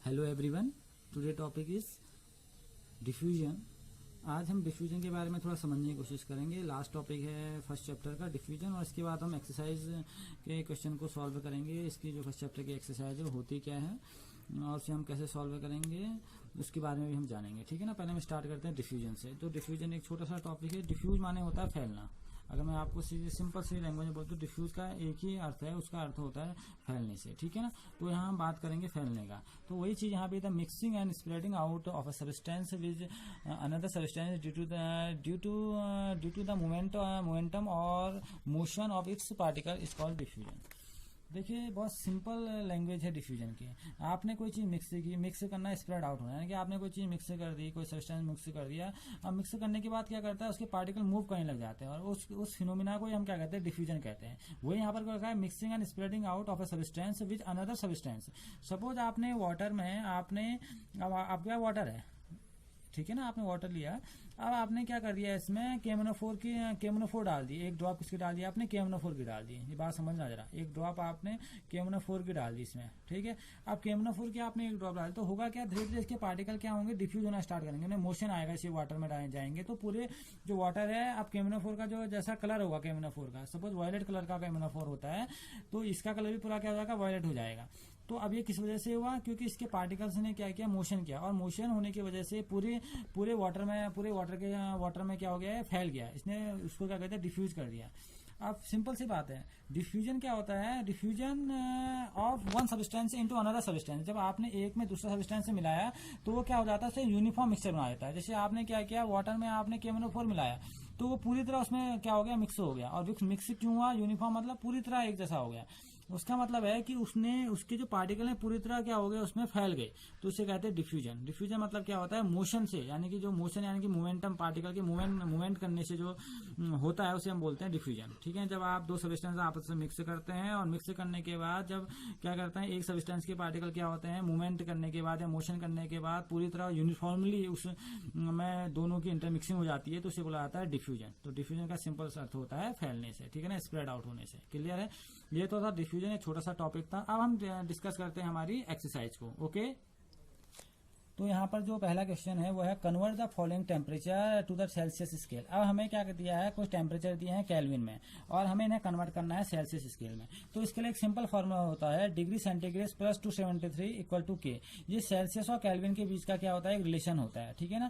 Hello everyone, today topic is diffusion. आज हम diffusion के बारे में थोड़ा समझने की कोशिश करेंगे। लास्ट टॉपिक है फर्स्ट चैप्टर का डिफ्यूजन, और इसके बाद हम एक्सरसाइज के क्वेश्चन को सॉल्व करेंगे। इसकी जो फर्स्ट चैप्टर की एक्सरसाइज है होती क्या है और उसे हम कैसे सॉल्व करेंगे उसके बारे में भी हम जानेंगे। ठीक है ना। पहले हम स्टार्ट करते हैं डिफ्यूजन से। तो डिफ्यूजन एक छोटा सा टॉपिक है। डिफ्यूज माने होता है फैलना। अगर मैं आपको सीधे सिंपल सी लैंग्वेज में बोलूँ तो डिफ्यूज का एक ही अर्थ है, उसका अर्थ होता है फैलने से। ठीक है ना। तो यहाँ हम बात करेंगे फैलने का। तो वही चीज यहाँ पे the mixing and spreading out of a substance with another substance due to the momentum और motion of its particle is called diffusion. देखिए बहुत सिंपल लैंग्वेज है डिफ्यूजन की। आपने कोई चीज मिक्स करना, स्प्रेड आउट होना, यानी कि आपने कोई चीज मिक्स कर दी, कोई सब्सटेंस मिक्स कर दिया। अब मिक्स करने के बाद क्या करता है, उसके पार्टिकल मूव करने लग जाते हैं और उस फिनोमिना को हम क्या कहते हैं, डिफ्यूजन कहते हैं। वही यहाँ पर क्या है, mixing and spreading out of a substance with another substance. Suppose आपने वाटर में अब आपका वाटर है, ठीक है ना, आपने वाटर लिया। अब आपने क्या कर दिया, इसमें केमोनोफोर डाल दी, एक ड्रॉप किसकी डाल दी आपने, केमोनोफोर की डाल दी। ये बात समझना जरा, एक ड्रॉप आपने केमोनोफोर की डाल दी इसमें। ठीक है। अब केमोनोफोर की आपने एक ड्रॉप डाली तो होगा क्या, धीरे धीरे इसके पार्टिकल क्या होंगे, डिफ्यूज होना स्टार्ट करेंगे, उन्हें मोशन आएगा, इसे वाटर में जाएंगे तो पूरे जो वाटर है, अब केमोनोफोर का जो जैसा कलर होगा केमोनोफोर का, सपोज वायलेट कलर का केमोनोफोर होता है तो इसका कलर भी पूरा क्या हो जाएगा, वायलेट हो जाएगा। तो अब ये किस वजह से हुआ, क्योंकि इसके पार्टिकल्स ने क्या किया, मोशन किया, और मोशन होने की वजह से पूरे वाटर में क्या हो गया है, फैल गया। इसने उसको क्या कहते हैं, डिफ्यूज कर दिया। अब सिंपल सी बात है, डिफ्यूजन क्या होता है, diffusion of one substance into another substance. जब आपने एक में दूसरा सब्सटेंस से मिलाया तो वो क्या हो जाता है, उसे यूनिफॉर्म मिक्सचर बना देता है। जैसे आपने क्या किया, वाटर में आपने केमोनोफोर मिलाया तो वो पूरी तरह उसमें क्या हो गया, मिक्स हो गया। और मिक्स क्यों हुआ, यूनिफॉर्म मतलब पूरी तरह एक जैसा हो गया। उसका मतलब है कि उसके जो पार्टिकल है पूरी तरह क्या हो गए, उसमें फैल गए, तो इसे कहते हैं डिफ्यूजन। डिफ्यूजन मतलब क्या होता है, मोशन से, यानी कि जो मोशन यानी कि मोमेंटम, पार्टिकल के मूवमेंट करने से जो होता है उसे हम बोलते हैं डिफ्यूजन। ठीक है। जब आप दो सब्सटेंस आपस में मिक्स करते हैं और मिक्स करने के बाद जब क्या करते हैं, एक सब्सटेंस के पार्टिकल क्या होते हैं, मूवमेंट करने के बाद या मोशन करने के बाद पूरी तरह यूनिफॉर्मली उसमें दोनों की इंटरमिक्सिंग हो जाती है, तो उसे बोला जाता है डिफ्यूजन। तो डिफ्यूजन का सिंपल अर्थ होता है फैलने से। ठीक है ना, स्प्रेड आउट होने से। क्लियर है। ये तो था डिफ्यूजन, एक छोटा सा टॉपिक था। अब हम डिस्कस करते हैं हमारी एक्सरसाइज को। ओके। तो यहाँ पर जो पहला क्वेश्चन है वो है, convert the following temperature to the Celsius scale. अब हमें क्या दिया है, कुछ टेम्परेचर दिए हैं केल्विन में और हमें इन्हें कन्वर्ट करना है सेल्सियस स्केल में। तो इसके लिए एक सिंपल फॉर्मूला होता है, degree centigrade plus 273 equal to K. ये सेल्सियस और केल्विन के बीच का क्या होता है, एक रिलेशन होता है। ठीक है ना।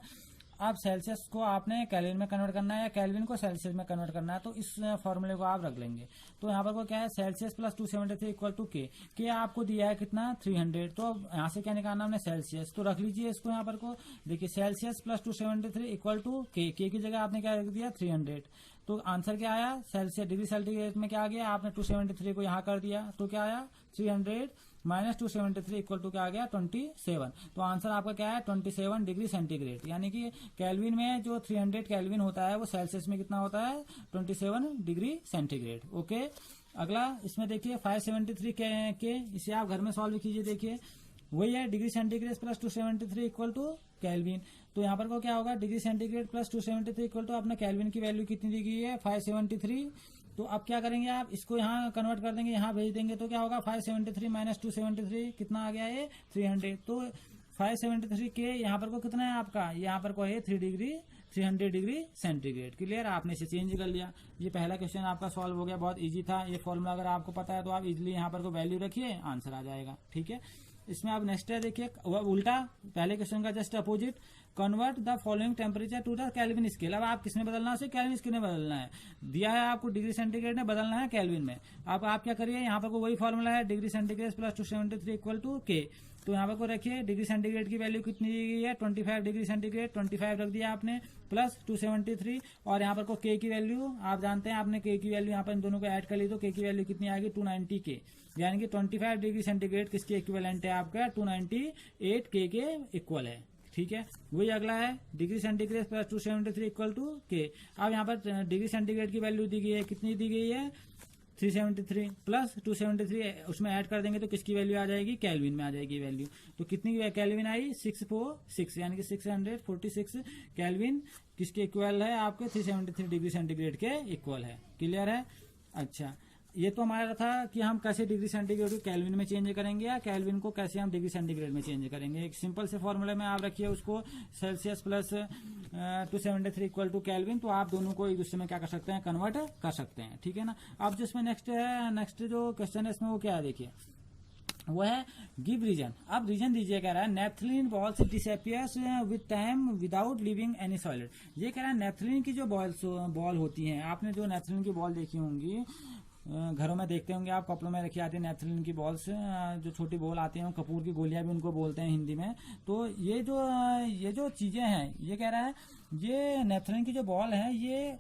अब सेल्सियस को आपने केल्विन में कन्वर्ट करना है या केल्विन को सेल्सियस में कन्वर्ट करना है, तो इस फॉर्मूले को आप रख लेंगे। तो यहाँ पर को क्या है, सेल्सियस प्लस 273 इक्वल टू के आपको दिया है कितना, 300। तो अब यहाँ से क्या निकालना हमने, सेल्सियस। तो रख लीजिए इसको यहाँ पर को, देखिए सेल्सियस प्लस 273 इक्वल टू के की जगह आपने क्या रख दिया, 300। तो आंसर क्या आया, सेल्सियस डिग्री सेंटीग्रेड में क्या आ गया, आपने 273 को यहाँ कर दिया तो क्या आया, 300 माइनस 273 इक्वल टू क्या आ गया, 27। तो आंसर आपका क्या है, 27 डिग्री सेंटीग्रेड। यानी कि केल्विन में जो 300 केल्विन होता है वो सेल्सियस में कितना होता है, 27 डिग्री सेंटीग्रेड। ओके। अगला इसमें देखिए 573 के इसे आप घर में सॉल्व कीजिए। देखिए वही है, degree centigrade plus 273 equal to kelvin. तो यहाँ पर को क्या होगा, degree centigrade plus 273 equal to अपने केल्विन की वैल्यू कितनी दी गई है, 573। तो अब क्या करेंगे आप, इसको यहाँ कन्वर्ट कर देंगे, यहाँ भेज देंगे तो क्या होगा, 573 माइनस 273 कितना आ गया है, 300। तो 573 के यहाँ पर को कितना है आपका, यहाँ पर को है 300 डिग्री सेंटीग्रेड। क्लियर। आपने इसे चेंज कर लिया। ये पहला क्वेश्चन आपका सॉल्व हो गया, बहुत इजी था। ये फॉर्मूला अगर आपको पता है तो आप इजिली यहाँ पर को वैल्यू रखिए, आंसर आ जाएगा। ठीक है। इसमें आप नेक्स्ट है, देखिए उल्टा पहले क्वेश्चन का just opposite, convert the following temperature to the kelvin scale. अब आप किसमें बदलना है, उसे केल्विन स्केल में बदलना है। दिया है आपको डिग्री सेंटीग्रेड में, बदलना है केल्विन में। अब आप क्या करिए, यहाँ पर को वही फॉर्मूला है, degree centigrade plus 273 equal to K. तो यहाँ पर को रखिए, डिग्री सेंटीग्रेड की वैल्यू कितनी दी गई है, 25 डिग्री सेंटीग्रेड, 25 रख दिया आपने, प्लस 273। और यहाँ पर को के की वैल्यू आप जानते हैं, आपने के की वैल्यू यहाँ पर इन दोनों को ऐड कर ली तो के की वैल्यू कितनी आएगी, 290 के। यानी कि 25 डिग्री सेंटीग्रेड किसके इक्विवेलेंट है आपका, 298 के इक्वल है। ठीक है। वही अगला है, degree centigrade plus 273 equal to K. अब यहाँ पर डिग्री सेंटीग्रेड की वैल्यू दी गई है, कितनी दी गई है, 373 प्लस 273 उसमें ऐड कर देंगे तो किसकी वैल्यू आ जाएगी, केल्विन में आ जाएगी वैल्यू। तो कितनी केल्विन आई, 646, यानी कि 646 केल्विन किसके इक्वल है, आपके 373 डिग्री सेंटीग्रेड के इक्वल है। क्लियर है। अच्छा, ये तो हमारा था कि हम कैसे डिग्री सेंटीग्रेड को केल्विन में चेंज करेंगे या केल्विन को कैसे हम डिग्री सेंटीग्रेड में चेंज करेंगे। एक सिंपल से फॉर्मूले में आप रखिए उसको Celsius plus 273 equal to kelvin, तो आप दोनों को एक दूसरे में क्या कर सकते हैं, कन्वर्ट कर सकते हैं। ठीक है ना। अब जो इसमें नेक्स्ट जो क्वेश्चन है इसमें वो क्या है देखिए, वो है गिव रीजन। अब रीजन दीजिए, कह रहा है naphthalene balls disappears with time without leaving any solid. ये कह रहा है नेफ्थलीन की जो बॉल होती हैं, आपने जो नेफ्थलीन की बॉल देखी होंगी, घरों में देखते होंगे आप, कपड़ों में रखी आती है नेफ्थलीन की बॉल्स, जो छोटी बॉल आती हैं, कपूर की गोलियां भी उनको बोलते हैं हिंदी में। तो ये जो चीजें हैं, ये कह रहा है ये नेफ्थलीन की जो बॉल है, ये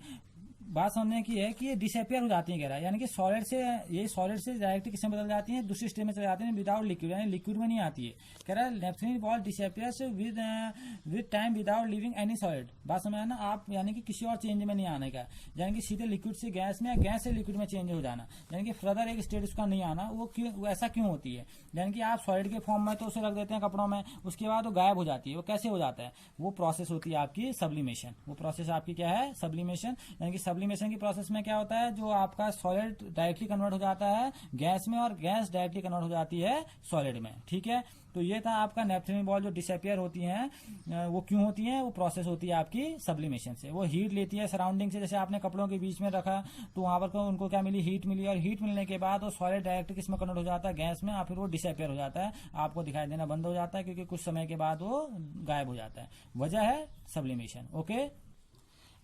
बात समझने की है कि ये डिसअपियर हो जाती है, कह रहा है, यानी कि सॉलिड से डायरेक्ट किसमें बदल जाती है, दूसरी स्टेज में चले जाती है विदाउट लिक्विड, यानी लिक्विड में नहीं आती है। कह रहा है naphthalene ball disappears with time without leaving any solid. बात समझ आना आप, यानी कि किसी और चेंज में नहीं आने का, यानी कि सीधे लिक्विड से गैस में या गैस से लिक्विड में चेंज हो जाना, यानी कि फर्दर एक स्टेज उसका नहीं आना। वो ऐसा क्यों होती है, यानी कि आप सॉलिड के फॉर्म में तो उसे रख देते हैं कपड़ों में, उसके बाद वो गायब हो जाती है। वो कैसे हो जाता है, वो प्रोसेस होती है आपकी सब्लिमेशन। वो प्रोसेस आपकी क्या है, सब्लिमेशन। यानी कि सब्लिमेशन की प्रोसेस में क्या होता है, जो आपका सॉलिड डायरेक्टली कन्वर्ट हो जाता है गैस में और गैस डायरेक्टली कन्वर्ट हो जाती है सॉलिड में। ठीक है। तो ये था आपका नेफ्थलीन बॉल जो डिसअपियर होती हैं, वो क्यों होती है, वो प्रोसेस होती है आपकी सब्लिमेशन से। वो हीट लेती है सराउंडिंग से, जैसे आपने कपड़ों के बीच में रखा तो वहां पर उनको क्या मिली, हीट मिली, और हीट मिलने के बाद वो सॉलिड डायरेक्ट किस में कन्वर्ट हो जाता है, गैस में, और फिर वो डिसअपियर हो जाता है, आपको दिखाई देना बंद हो जाता है, क्योंकि कुछ समय के बाद वो गायब हो जाता है। वजह है सब्लिमेशन। ओके।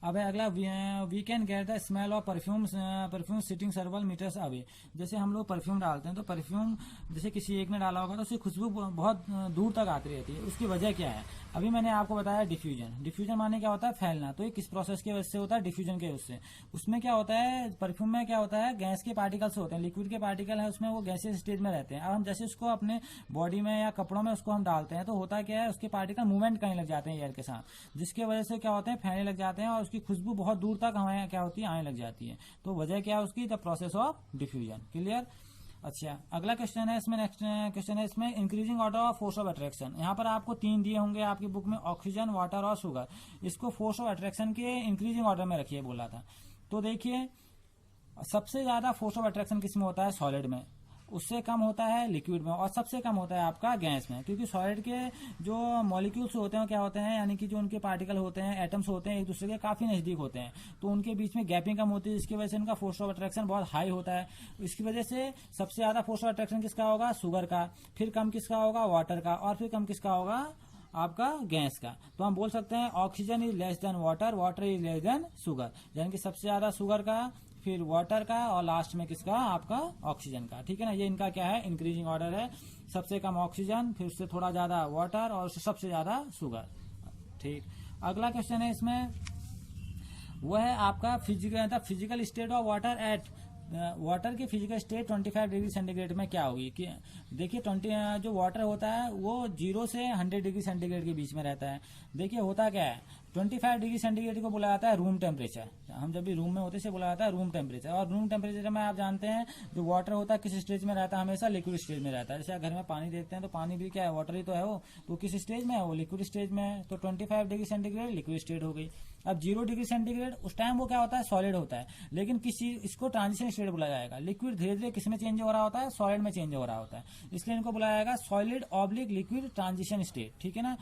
अब है अगला, we can get the smell of perfume sitting several metres away. जैसे हम लोग परफ्यूम डालते हैं तो परफ्यूम जैसे किसी एक ने डाला होगा तो उसकी खुशबू बहुत दूर तक आती रहती है। उसकी वजह क्या है, अभी मैंने आपको बताया डिफ्यूजन। डिफ्यूजन माने क्या होता है, फैलना। तो ये किस प्रोसेस की वजह से होता है, डिफ्यूजन के उससे। उसमें क्या होता है, परफ्यूम में क्या होता है, गैस के पार्टिकल्स होते हैं, लिक्विड के पार्टिकल है उसमें, वो गैसियस स्टेज में रहते हैं। अब हम जैसे उसको अपने बॉडी में या कपड़ों में उसको हम डालते हैं तो होता क्या है, उसके पार्टिकल मूवमेंट करने लग जाते हैं एयर के साथ, जिसके वजह से क्या होते हैं, फैलने लग जाते हैं और उसकी खुशबू बहुत दूर तक हमें क्या होती है, आने लग जाती है। तो वजह क्या है उसकी, the process of diffusion. Clear. अच्छा, अगला क्वेश्चन है इसमें, नेक्स्ट क्वेश्चन है इसमें, increasing order of force of attraction. यहाँ पर आपको 3 दिए होंगे आपकी बुक में, ऑक्सीजन, वाटर और शुगर। इसको फोर्स ऑफ अट्रैक्शन के इंक्रीजिंग ऑर्डर में रखिए बोला था। तो देखिए सबसे ज्यादा फोर्स ऑफ अट्रैक्शन किस में होता है, सॉलिड में, उससे कम होता है लिक्विड में, और सबसे कम होता है आपका गैस में। क्योंकि सॉलिड के जो मॉलिक्यूल्स होते हैं क्या होते हैं, यानी कि जो उनके पार्टिकल होते हैं, एटम्स होते हैं, एक दूसरे के काफी नजदीक होते हैं, तो उनके बीच में गैपिंग कम होती है, जिसकी वजह से इनका फोर्स ऑफ अट्रैक्शन बहुत हाई होता है। इसकी वजह से सबसे ज्यादा फोर्स ऑफ अट्रैक्शन किसका होगा, शुगर का, फिर कम किसका होगा, वाटर का, और फिर कम किसका होगा, आपका गैस का। तो हम बोल सकते हैं oxygen is less than water, water is less than sugar, यानी कि सबसे ज्यादा शुगर का, फिर वाटर का, और लास्ट में किसका, आपका ऑक्सीजन का। ठीक है ना। ये इनका क्या है, इंक्रीजिंग ऑर्डर है। सबसे कम ऑक्सीजन, फिर उससे थोड़ा ज्यादा वाटर, और उससे सबसे ज्यादा शुगर। ठीक। अगला क्वेश्चन है इसमें, वो है आपका physical state of water at, water की फिजिकल स्टेट 25 डिग्री सेंटीग्रेड में क्या होगी। कि देखिए 20 जो वाटर होता है वो 0 से 100 डिग्री सेंटीग्रेड के बीच में रहता है। देखिए होता क्या है, 25 डिग्री सेंटीग्रेड को बोला जाता है रूम टेम्परेचर। हम जब भी रूम में होते हैं बोला जाता है रूम टेम्परेचर। और रूम टेम्परेचर में आप जानते हैं जो वाटर होता है किस स्टेज में रहता है, हमेशा लिक्विड स्टेज में रहता है। जैसे घर में पानी देखते हैं तो पानी भी क्या है, वाटर ही तो है वो, तो किस स्टेज में है, वो लिक्विड स्टेज में है। तो 25 डिग्री सेंटीग्रेड लिक्विड स्टेट हो गई। अब 0 डिग्री सेंटीग्रेड उस टाइम वो क्या होता है, सॉलिड होता है। लेकिन इसको ट्रांजिशन स्टेट बोला जाएगा। लिक्विड धीरे धीरे किस में चेंज हो रहा होता है, सॉलिड में चेंज हो रहा होता है, इसलिए इनको बुलाया जाएगा solid oblique liquid transition state. ठीक है ना।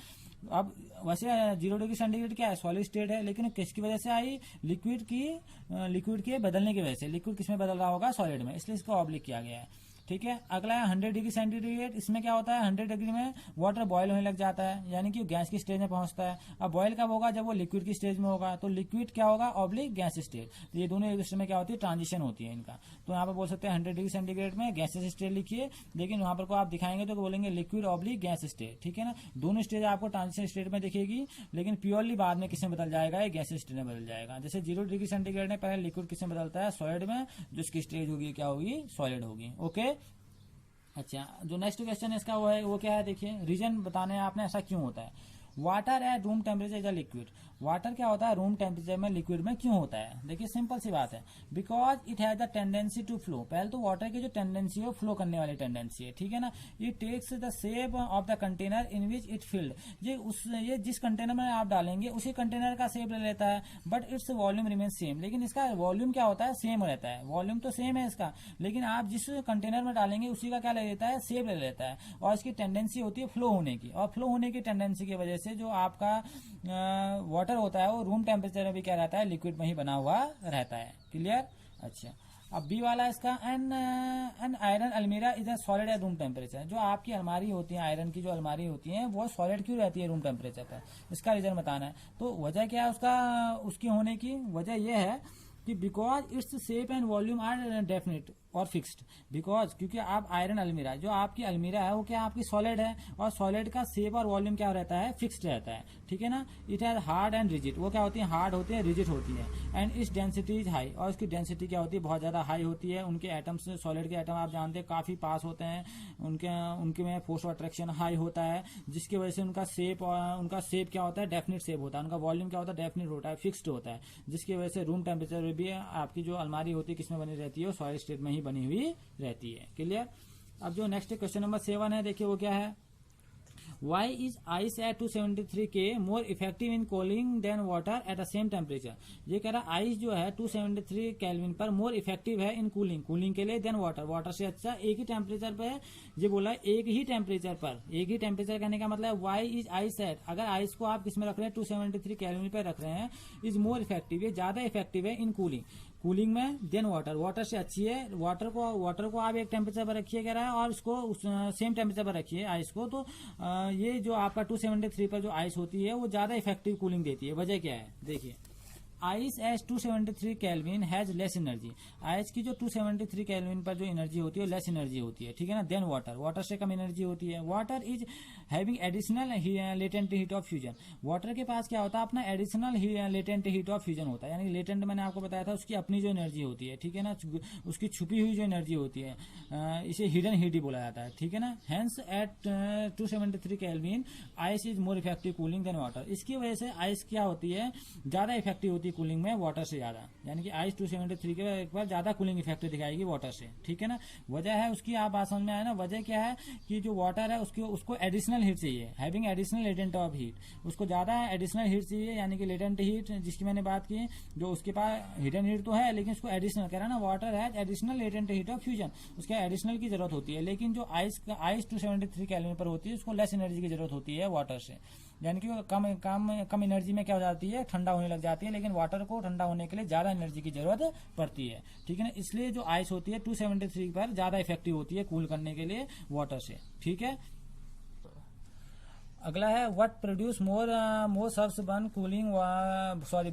अब वैसे 0 डिग्री सेंटीग्रेड क्या है, सॉलिड स्टेट है, लेकिन किसकी वजह से आई, लिक्विड के बदलने की वजह से। लिक्विड किसमें बदल रहा होगा, सॉलिड में, इसलिए इसको ऑब्लिक किया गया है। ठीक है। अगला है 100 डिग्री सेंटीग्रेड। इसमें क्या होता है, 100 डिग्री में वाटर बॉयल होने लग जाता है, यानी कि गैस की स्टेज में पहुंचता है। अब बॉयल कब होगा, जब वो लिक्विड की स्टेज में होगा। तो लिक्विड क्या होगा, ऑब्लिक गैस स्टेज। तो ये दोनों एक दूसरे में क्या होती है, ट्रांजिशन होती है इनका। तो यहाँ पर बोल सकते हैं 100 डिग्री सेंटीग्रेड में गैसेस स्टेज लिखिए, लेकिन वहां पर को आप दिखाएंगे तो बोलेंगे लिक्विड ऑब्लिक गैस स्टेज। ठीक है ना। दोनों स्टेज आपको ट्रांजिशन स्टेट में दिखेगी, लेकिन प्योरली बाद में किसमें बदल जाएगा, ये गैस स्टेज में बदल जाएगा। जैसे 0 डिग्री सेंटीग्रेड में पहले लिक्विड किसमें बदलता है, सॉलिड में, जिसकी स्टेज होगी क्या होगी, सॉलिड होगी। ओके। अच्छा, जो नेक्स्ट क्वेश्चन है इसका वो क्या है, देखिए रीजन बताने हैं आपने ऐसा क्यों होता है। Water at room temperature is a liquid. Water क्या होता है रूम टेम्परेचर में लिक्विड में क्यों होता है? देखिए सिंपल सी बात है, because it has the tendency to flow. पहले तो वाटर की जो टेंडेंसी है वो फ्लो करने वाली टेंडेंसी है, ठीक है ना। It takes the shape of the container in which it filled. ये जिस कंटेनर में आप डालेंगे उसी कंटेनर का शेप ले लेता है, but its volume remain same. लेकिन इसका वॉल्यूम क्या होता है? सेम रहता है। वॉल्यूम तो सेम है इसका, लेकिन आप जिस कंटेनर में डालेंगे उसी का क्या ले लेता है? शेप ले लेता है। और इसकी टेंडेंसी होती है फ्लो होने की, और फ्लो होने की टेंडेंसी की वजह से जो आपका वाटर होता है वो रूम टेम्परेचर में भी क्या रहता है? लिक्विड में ही बना हुआ रहता है। क्लियर? अच्छा, अब बी वाला इसका एन आयरन अलमीरा is a solid at room temperature. जो आपकी अलमारी होती है, आयरन की जो अलमारी होती है वो सॉलिड क्यों रहती है रूम टेम्परेचर पर? इसका रीजन बताना है। तो वजह क्या है उसकी होने की? वजह यह है कि because its shape and volume are definite और फिक्स्ड। बिकॉज क्योंकि आप आयरन अलमीरा, जो आपकी अलमीरा है वो क्या आपकी सॉलिड है, और सॉलिड का शेप और वॉल्यूम क्या रहता है? फिक्स्ड रहता है, ठीक है ना। It has hard and rigid. वो क्या होती है? हार्ड होती है, रिजिड होती है। एंड इस डेंसिटी इज हाई। और इसकी डेंसिटी क्या होती है? बहुत ज्यादा हाई होती है। उनके एटम्स, सॉलिड के एटम आप जानते हैं काफी पास होते हैं, उनके में फोर्स ऑफ अट्रैक्शन हाई होता है, जिसकी वजह से उनका शेप क्या होता है? डेफिनेट शेप होता है। उनका वॉल्यूम क्या होता है? डेफिनेट होता है, फिक्स्ड होता है, जिसकी वजह से रूम टेम्परेचर में भी आपकी जो अलमारी होती है किसमें बनी रहती है? वो सॉलिड स्टेट में ही बनी हुई रहती है। क्लियर? अब जो नेक्स्ट क्वेश्चन नंबर 7 है, देखिए वो क्या है। Why is ice at 273 K more effective in cooling than water at the same temperature? ये कह रहा आइस जो है 273 केल्विन पर मोर इफेक्टिव है इन कूलिंग के लिए देन वाटर से अच्छा एक ही टेम्परेचर पर है। ये बोला एक ही टेम्परेचर कहने का मतलब वाई इज आइस एट, अगर आइस को आप किसमें रख रहे हैं? 273 केल्विन पे रख रहे हैं, इज मोर इफेक्टिव, ये ज्यादा इफेक्टिव है इन कूलिंग में देन वाटर से अच्छी है। वाटर को आप एक टेम्परेचर पर रखिए कह रहा है, और उसको सेम टेम्परेचर पर रखिए आइस को, तो ये जो आपका 273 पर जो आइस होती है वो ज्यादा इफेक्टिव कूलिंग देती है। वजह क्या है? देखिए ice as 273 kelvin has less energy. Ice की जो 273 केल्विन पर जो एनर्जी होती है लेस एनर्जी होती है, ठीक है ना, देन वाटर से कम एनर्जी होती है। Water is having additional latent heat of fusion. Water के पास क्या होता है? अपना additional latent heat of fusion होता है, यानी लेटेंट मैंने आपको बताया था उसकी अपनी जो एनर्जी होती है, ठीक है ना, उसकी छुपी हुई जो एनर्जी होती है, इसे हिडन हीट ही बोला जाता है, ठीक है ना। Hence at 273 kelvin ice is more effective cooling than water. इसकी वजह से आइस क्या होती है? ज्यादा इफेक्टिव होती है कूलिंग में वाटर से ज्यादा, यानी कि आइस 273 के एक बार ज्यादा कूलिंग इफेक्ट दिखाएगी वाटर से, ठीक है ना। वजह है उसकी, आप बात समझ में आया ना। वजह क्या है कि जो वाटर है उसको एडिशनल हीट चाहिए, having additional latent of heat, उसको ज्यादा एडिशनल हीट चाहिए, यानी कि लेटेंट हीट जिसकी मैंने बात की, जो उसके पास हिडन हीट तो है लेकिन उसको एडिशनल कह रहा है ना। वाटर है additional latent heat of fusion, उसके एडिशनल की जरूरत होती है। लेकिन जो आइस 273 केल्विन पर होती है उसको लेस एनर्जी की जरूरत होती है वाटर से, यानी कि कम एनर्जी में क्या हो जाती है? ठंडा होने लग जाती है। लेकिन वाटर को ठंडा होने के लिए ज्यादा एनर्जी की जरूरत पड़ती है, ठीक है ना। इसलिए जो आइस होती है 273 पर ज्यादा इफेक्टिव होती है कूल करने के लिए वाटर से, ठीक है। अगला है व्हाट प्रोड्यूस मोर सर्व्स बन cooling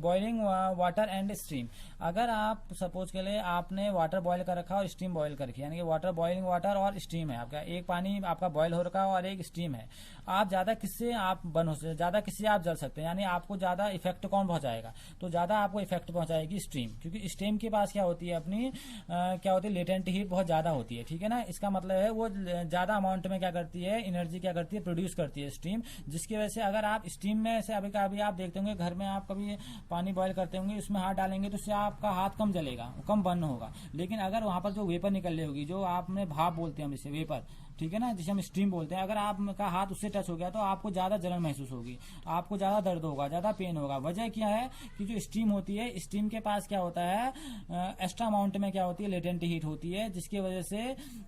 boiling water and steam. अगर आप सपोज के लिए आपने वाटर बॉयल कर रखा और स्टीम बॉयल कर रखी, यानी कि वाटर बॉइलिंग वाटर और स्टीम है आपका, एक पानी आपका बॉयल हो रखा और एक स्टीम है, आप ज्यादा किससे आप ज्यादा किससे आप जल सकते हैं, यानी आपको ज्यादा इफेक्ट कौन पहुंचाएगा? तो ज्यादा आपको इफेक्ट पहुंचाएगी स्टीम, क्योंकि स्टीम के पास क्या होती है अपनी क्या होती है? लेटेंट हीट बहुत ज्यादा होती है, ठीक है ना। इसका मतलब है वो ज्यादा अमाउंट में क्या करती है? एनर्जी क्या करती है? प्रोड्यूस करती है स्टीम, जिसकी वजह से अगर आप स्टीम में से अभी आप देखते होंगे घर में आप कभी पानी बॉयल करते होंगे, उसमें हाथ डालेंगे तो उससे आपका हाथ कम जलेगा, कम बर्न होगा। लेकिन अगर वहां पर जो वेपर निकल रही होगी, जो आपने भाप बोलते हैं हम इसे वेपर, ठीक है ना, जिसे हम स्टीम बोलते हैं, अगर आपका हाथ उससे टच हो गया तो आपको ज्यादा जलन महसूस होगी, आपको ज्यादा दर्द होगा, ज्यादा पेन होगा। वजह क्या है कि जो स्टीम होती है, स्टीम के पास क्या होता है? एक्स्ट्रा अमाउंट में क्या होती है? लेटेंट हीट होती है, जिसकी वजह से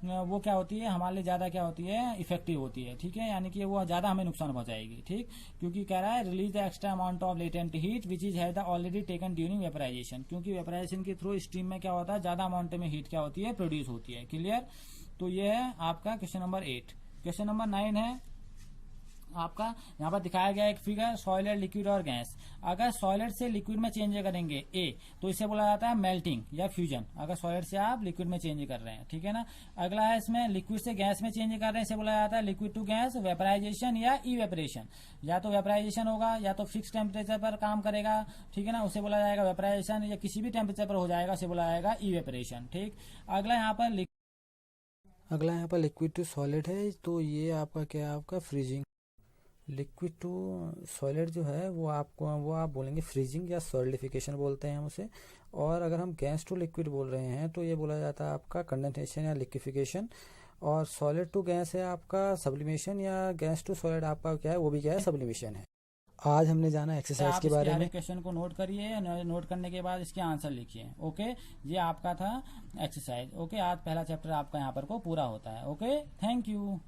वो क्या होती है? हमारे लिए ज्यादा क्या होती है? इफेक्टिव होती है, ठीक है, यानी कि वो ज्यादा हमें नुकसान पहुंचाएगी, ठीक। क्योंकि कह रहा है release the extra amount of latent heat which is has already taken during vaporisation, क्योंकि वेपराइजेशन के थ्रू स्टीम में क्या होता है? ज्यादा अमाउंट में हीट क्या होती है? प्रोड्यूस होती है। क्लियर? तो ये है आपका क्वेश्चन नंबर 8। क्वेश्चन नंबर 9 है आपका, यहाँ पर दिखाया गया एक फिगर, सॉलिड, लिक्विड और गैस। अगर सॉलिड से लिक्विड में चेंज करेंगे ए, तो इसे बोला जाता है मेल्टिंग या फ्यूजन, अगर सॉलिड से आप लिक्विड में चेंज कर रहे हैं, ठीक है ना। अगला है इसमें लिक्विड से गैस में चेंज कर रहे हैं, इसे बोला जाता है लिक्विड टू गैस, वेपराइजेशन या इवेपरेशन। या तो वेपराइजेशन होगा या तो फिक्स टेम्परेचर पर काम करेगा, ठीक है ना, उसे बोला जाएगा वेपराइजेशन, या किसी भी टेम्परेचर पर हो जाएगा, उसे बोला जाएगा इवेपरेशन, ठीक। अगला यहाँ पर लिक्विड टू सॉलिड है, तो ये आपका क्या है? आपका फ्रीजिंग। लिक्विड टू सॉलिड जो है वो आप बोलेंगे फ्रीजिंग या सॉलिडिफिकेशन बोलते हैं हम उसे। और अगर हम गैस टू लिक्विड बोल रहे हैं तो ये बोला जाता है आपका कंडेंसेशन या लिक्विफिकेशन। और सॉलिड टू गैस है आपका सब्लिमेशन, या गैस टू सॉलिड आपका क्या है, वो भी क्या है, सब्लिमेशन है। आज हमने जाना एक्सरसाइज आप के इसके बारे हर में। एक क्वेश्चन को नोट करिए, नोट करने के बाद इसके आंसर लिखिए। ओके, ये आपका था एक्सरसाइज। ओके, आज पहला चैप्टर आपका यहाँ पर को पूरा होता है। Okay, thank you.